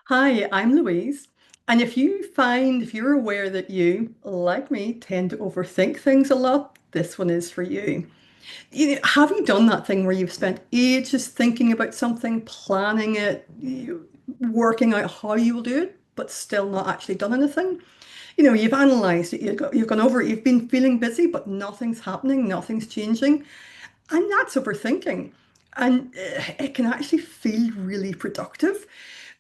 Hi, I'm Louise. And if you're aware that you, like me, tend to overthink things a lot, this one is for you. Have you done that thing where you've spent ages thinking about something, planning it, working out how you will do it, but still not actually done anything? You've analyzed it, you've gone over it, you've been feeling busy, but nothing's happening, nothing's changing. And that's overthinking. And it can actually feel really productive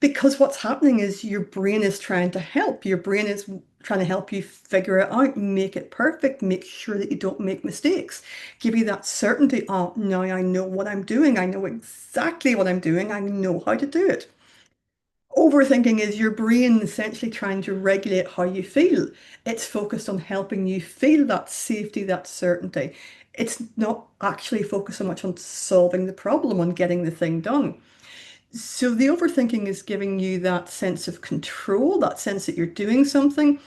because what's happening is your brain is trying to help. Your brain is trying to help you figure it out, make it perfect, make sure that you don't make mistakes, give you that certainty. Oh, now I know what I'm doing. I know exactly what I'm doing. I know how to do it. Overthinking is your brain essentially trying to regulate how you feel. It's focused on helping you feel that safety, that certainty. It's not actually focused so much on solving the problem, on getting the thing done. So the overthinking is giving you that sense of control, that sense that you're doing something,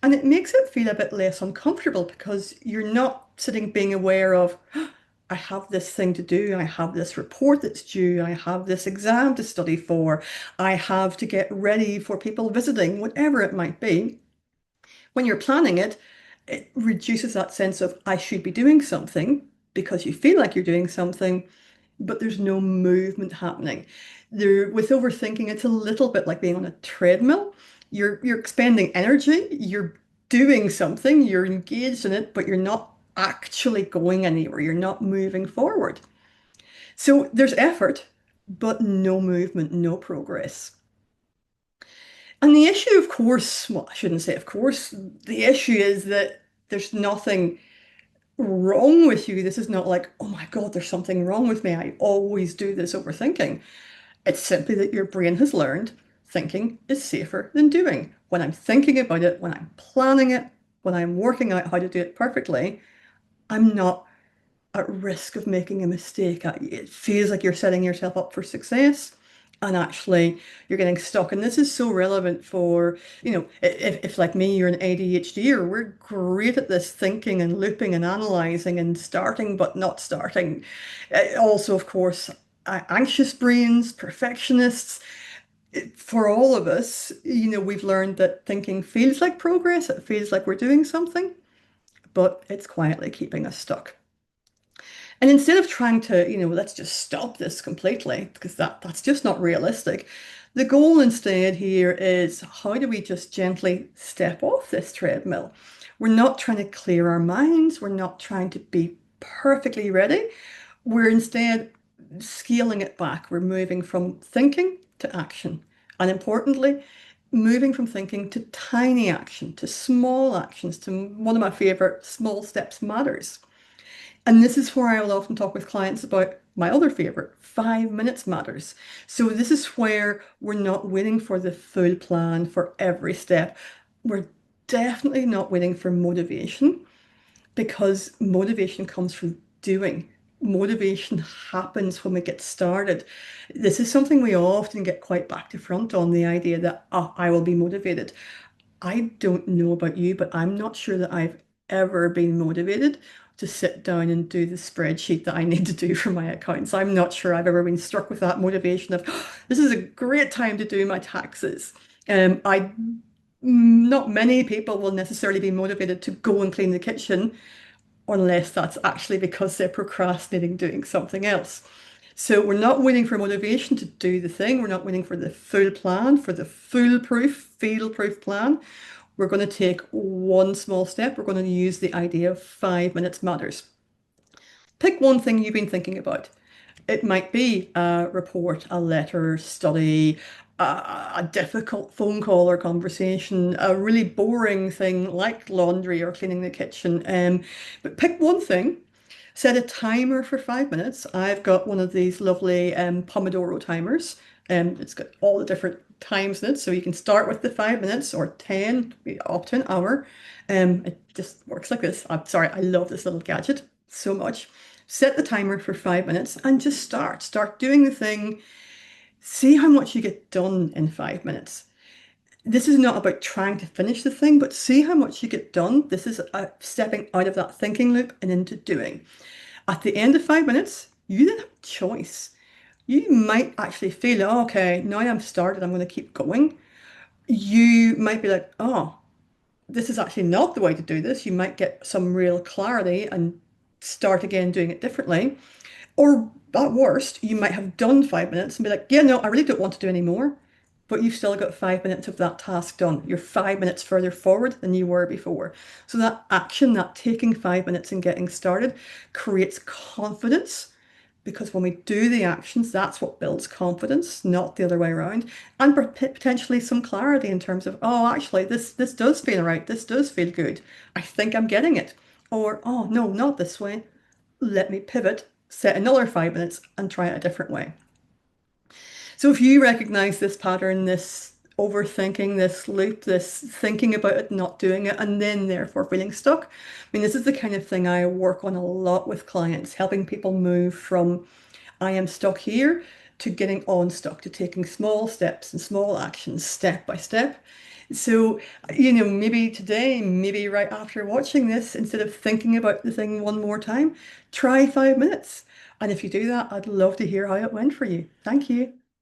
and it makes it feel a bit less uncomfortable because you're not sitting being aware of, I have this thing to do, I have this report that's due, I have this exam to study for, I have to get ready for people visiting, whatever it might be. When you're planning it, it reduces that sense of I should be doing something because you feel like you're doing something, but there's no movement happening. With overthinking, it's a little bit like being on a treadmill. You're expending energy, you're doing something, you're engaged in it, but you're not actually going anywhere. You're not moving forward. So there's effort, but no movement, no progress. And the issue, of course, well, I shouldn't say of course, the issue is that there's nothing wrong with you. This is not like, oh my God, there's something wrong with me. I always do this overthinking. It's simply that your brain has learned thinking is safer than doing. When I'm thinking about it, when I'm planning it, when I'm working out how to do it perfectly, I'm not at risk of making a mistake. It feels like you're setting yourself up for success. And actually, you're getting stuck. And this is so relevant for, if like me, you're an ADHDer, we're great at this thinking and looping and analyzing and starting but not starting. Also, of course, anxious brains, perfectionists. For all of us, we've learned that thinking feels like progress. It feels like we're doing something, but it's quietly keeping us stuck. And instead of trying to, let's just stop this completely, because that's just not realistic, the goal instead here is how do we just gently step off this treadmill? We're not trying to clear our minds. We're not trying to be perfectly ready. We're instead scaling it back. We're moving from thinking to action. And importantly, moving from thinking to tiny action, to small actions, to one of my favorite small steps matters. And this is where I will often talk with clients about my other favorite, 5 minutes matters. So this is where we're not waiting for the full plan for every step. We're definitely not waiting for motivation because motivation comes from doing. Motivation happens when we get started. This is something we often get quite back to front on, the idea that, oh, I will be motivated. I don't know about you, but I'm not sure that I've ever been motivated to sit down and do the spreadsheet that I need to do for my accounts. I'm not sure I've ever been struck with that motivation of this is a great time to do my taxes. I Not many people will necessarily be motivated to go and clean the kitchen unless that's actually because they're procrastinating doing something else. So we're not waiting for motivation to do the thing. We're not waiting for the full plan, for the foolproof, fail-proof plan. We're going to take one small step. We're going to use the idea of 5 minutes matters. Pick one thing you've been thinking about. It might be a report, a letter, study, a difficult phone call or conversation, a really boring thing like laundry or cleaning the kitchen. But pick one thing, set a timer for 5 minutes. I've got one of these lovely Pomodoro timers. It's got all the different times in it, so you can start with the 5 minutes or 10, up to an hour. It just works like this. I'm sorry, I love this little gadget so much. Set the timer for 5 minutes and just start. Start doing the thing. See how much you get done in 5 minutes. This is not about trying to finish the thing, but see how much you get done. This is stepping out of that thinking loop and into doing. At the end of 5 minutes, you then have a choice. you might actually feel, "Oh, okay, now I'm started, I'm going to keep going." You might be like, oh, this is actually not the way to do this. You might get some real clarity and start again doing it differently. Or at worst, you might have done 5 minutes and be like, yeah, no, I really don't want to do any more. But you've still got 5 minutes of that task done. You're 5 minutes further forward than you were before. So that action, that taking 5 minutes and getting started creates confidence because when we do the actions, that's what builds confidence, not the other way around. And potentially some clarity in terms of, oh, actually, this does feel right. This does feel good. I think I'm getting it. Or, oh, no, not this way. Let me pivot, set another 5 minutes and try it a different way. So if you recognize this pattern, this overthinking, this loop, this thinking about it, not doing it, and then therefore feeling stuck, I mean, this is the kind of thing I work on a lot with clients, helping people move from I am stuck here to getting unstuck, to taking small steps and small actions step by step. So, maybe today, maybe right after watching this, instead of thinking about the thing one more time, try 5 minutes. And if you do that, I'd love to hear how it went for you. Thank you.